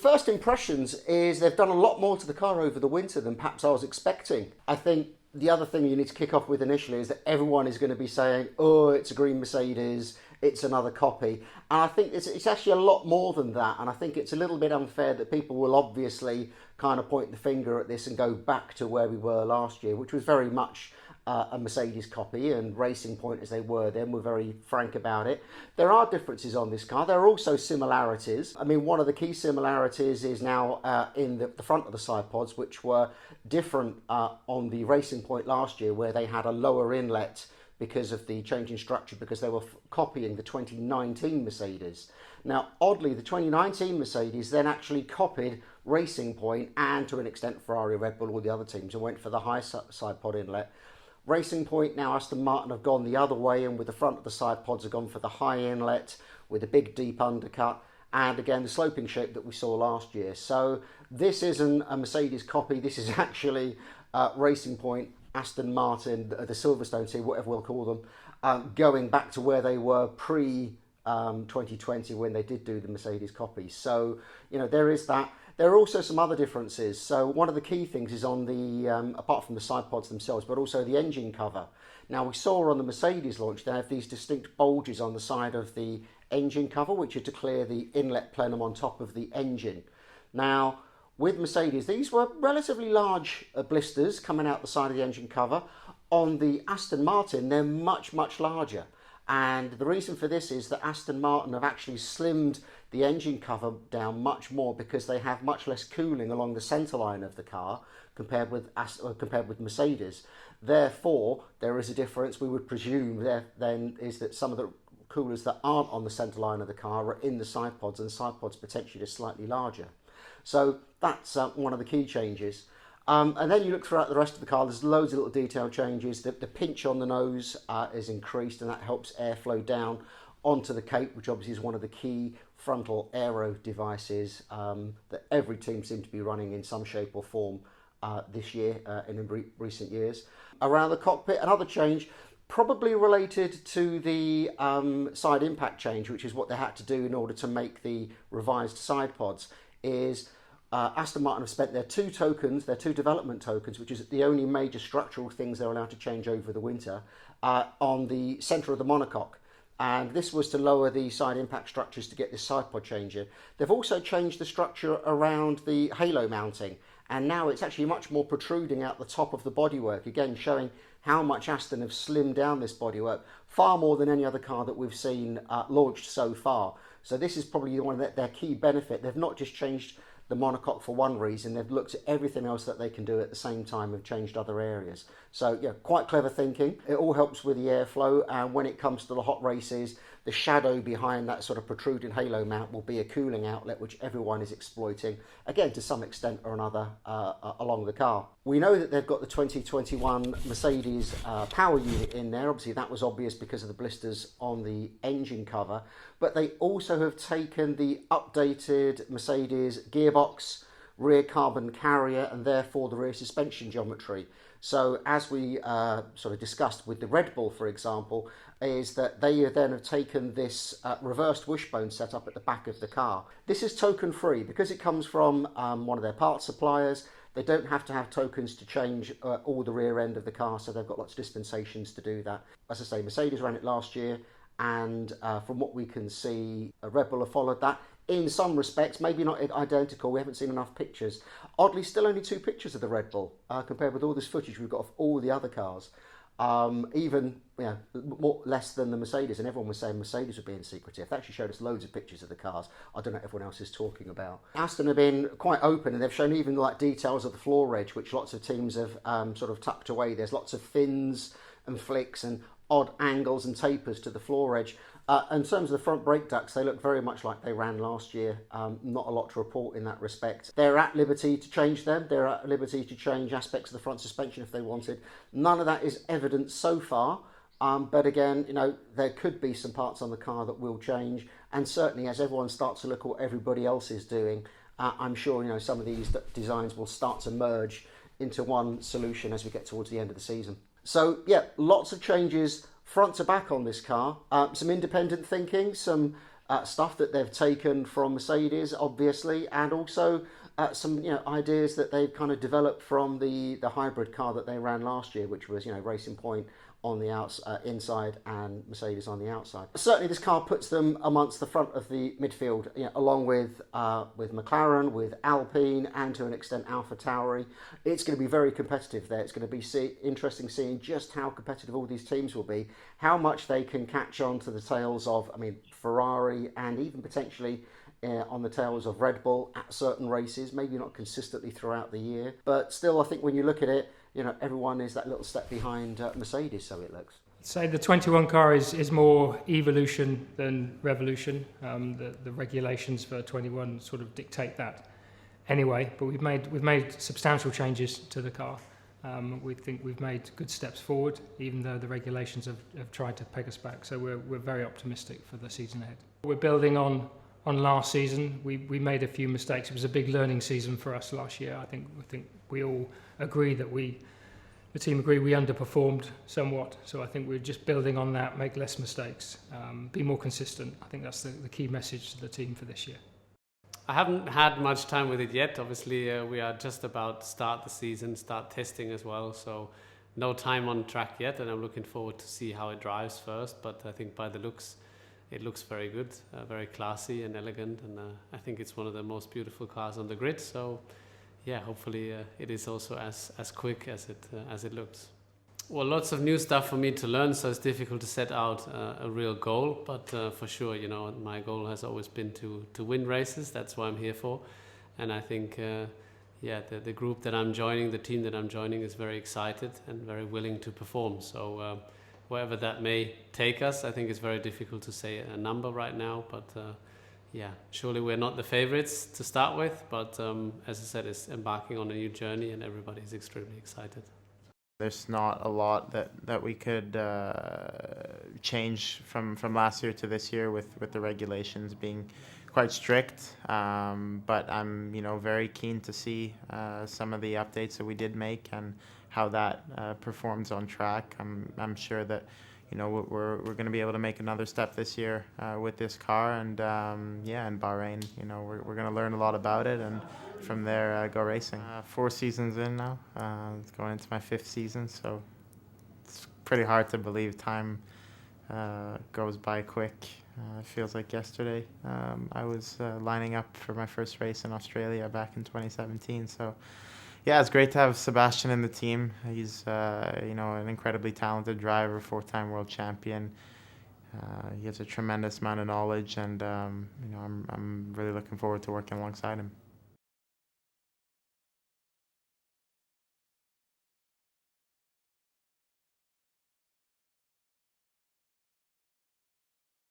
First impressions is they've done a lot more to the car over the winter than perhaps I was expecting. I think the other thing you need to kick off with initially is that everyone is going to be saying, oh, it's a green Mercedes, it's another copy. And I think it's actually a lot more than that. And I think it's a little bit unfair that people will obviously kind of point the finger at this and go back to where we were last year, which was very much a Mercedes copy, and Racing Point as they were then were very frank about it. There are differences on this car. There are also similarities. I mean, one of the key similarities is now in the front of the side pods, which were different on the Racing Point last year, where they had a lower inlet because of the change in structure, because they were copying the 2019 Mercedes. Now, oddly, the 2019 Mercedes then actually copied Racing Point and to an extent Ferrari, Red Bull, all the other teams, and went for the high side pod inlet. Racing Point, now Aston Martin have gone the other way, and with the front of the side pods have gone for the high inlet with a big deep undercut, and again the sloping shape that we saw last year. So this isn't a Mercedes copy, this is actually Racing Point, Aston Martin, the Silverstone team, whatever we'll call them, going back to where they were pre 2020 when they did do the Mercedes copy. So, you know, there is that. There are also some other differences. So one of the key things is on the, apart from the side pods themselves, but also the engine cover. Now we saw on the Mercedes launch, they have these distinct bulges on the side of the engine cover, which are to clear the inlet plenum on top of the engine. Now, with Mercedes, these were relatively large blisters coming out the side of the engine cover. On the Aston Martin, they're much, much larger. And the reason for this is that Aston Martin have actually slimmed the engine cover down much more because they have much less cooling along the centerline of the car compared with Mercedes. Therefore, there is a difference. We would presume there then is that some of the coolers that aren't on the centerline of the car are in the side pods, and the side pods potentially just slightly larger. So that's one of the key changes. And then you look throughout the rest of the car, there's loads of little detail changes. The pinch on the nose is increased, and that helps airflow down onto the cape, which obviously is one of the key frontal aero devices that every team seemed to be running in some shape or form this year and in recent years. Around the cockpit, another change, probably related to the side impact change, which is what they had to do in order to make the revised side pods, is Aston Martin have spent their two development tokens, which is the only major structural things they're allowed to change over the winter, on the centre of the monocoque. And this was to lower the side impact structures to get this side pod changer. They've also changed the structure around the halo mounting, and now it's actually much more protruding out the top of the bodywork, again showing how much Aston have slimmed down this bodywork, far more than any other car that we've seen launched so far. So this is probably one of their key benefit. They've not just changed the monocoque for one reason, they've looked at everything else that they can do at the same time and changed other areas. So yeah, quite clever thinking. It all helps with the airflow, and when it comes to the hot races, the shadow behind that sort of protruding halo mount will be a cooling outlet, which everyone is exploiting, again to some extent or another, along the car. We know that they've got the 2021 Mercedes power unit in there. Obviously that was obvious because of the blisters on the engine cover, but they also have taken the updated Mercedes gearbox, rear carbon carrier, and therefore the rear suspension geometry. So as we sort of discussed with the Red Bull, for example, is that they then have taken this reversed wishbone setup at the back of the car. This is token free because it comes from one of their parts suppliers. They don't have to have tokens to change all the rear end of the car, so they've got lots of dispensations to do that. As I say, Mercedes ran it last year, and from what we can see, Red Bull have followed that. In some respects, maybe not identical, we haven't seen enough pictures. Oddly, still only 2 pictures of the Red Bull, compared with all this footage we've got of all the other cars. Even less than the Mercedes, and everyone was saying Mercedes were being secretive. They actually showed us loads of pictures of the cars. I don't know what everyone else is talking about. Aston have been quite open, and they've shown even like details of the floor edge, which lots of teams have sort of tucked away. There's lots of fins and flicks and odd angles and tapers to the floor edge. In terms of the front brake ducts, they look very much like they ran last year. Not a lot to report in that respect. They're at liberty to change them. They're at liberty to change aspects of the front suspension if they wanted. None of that is evident so far. But again, you know, there could be some parts on the car that will change. And certainly as everyone starts to look at what everybody else is doing, I'm sure, you know, some of these designs will start to merge into one solution as we get towards the end of the season. So yeah, lots of changes front to back on this car. Some independent thinking, some stuff that they've taken from Mercedes, obviously, and also some ideas that they've kind of developed from the hybrid car that they ran last year, which was Racing Point on the inside and Mercedes on the outside. Certainly, this car puts them amongst the front of the midfield, along with McLaren, with Alpine, and to an extent AlphaTauri. It's going to be very competitive there. It's going to be interesting seeing just how competitive all these teams will be, how much they can catch on to the tails of, Ferrari, and even potentially on the tails of Red Bull at certain races, maybe not consistently throughout the year. But still, I think when you look at it, everyone is that little step behind Mercedes, so it looks. Say the 21 car is more evolution than revolution. The regulations for 21 sort of dictate that anyway, but we've made substantial changes to the car. We think we've made good steps forward, even though the regulations have tried to peg us back. So we're very optimistic for the season ahead. We're building on last season. We made a few mistakes. It was a big learning season for us last year. I think we all agree that the team agree we underperformed somewhat. So I think we're just building on that, make less mistakes, be more consistent. I think that's the key message to the team for this year. I haven't had much time with it yet. Obviously, we are just about to start the season, start testing as well. So no time on track yet, and I'm looking forward to see how it drives first. But I think by the looks, it looks very good, very classy and elegant, and I think it's one of the most beautiful cars on the grid. So yeah, hopefully it is also as quick as it looks. Well, lots of new stuff for me to learn, so it's difficult to set out a real goal. But for sure, my goal has always been to win races. That's what I'm here for. And I think, the group that I'm joining, the team that I'm joining, is very excited and very willing to perform. So wherever that may take us, I think it's very difficult to say a number right now. But surely we're not the favorites to start with. But as I said, it's embarking on a new journey, and everybody's extremely excited. There's not a lot that we could change from last year to this year with the regulations being quite strict. But I'm very keen to see some of the updates that we did make and how that performs on track. I'm sure that we're going to be able to make another step this year with this car, and in Bahrain, we're going to learn a lot about it, and from there go racing. 4 seasons in now, it's going into my 5th season, so it's pretty hard to believe time goes by quick. It feels like yesterday. I was lining up for my first race in Australia back in 2017, so yeah, it's great to have Sebastian in the team. He's an incredibly talented driver, 4-time world champion. He has a tremendous amount of knowledge, and I'm really looking forward to working alongside him.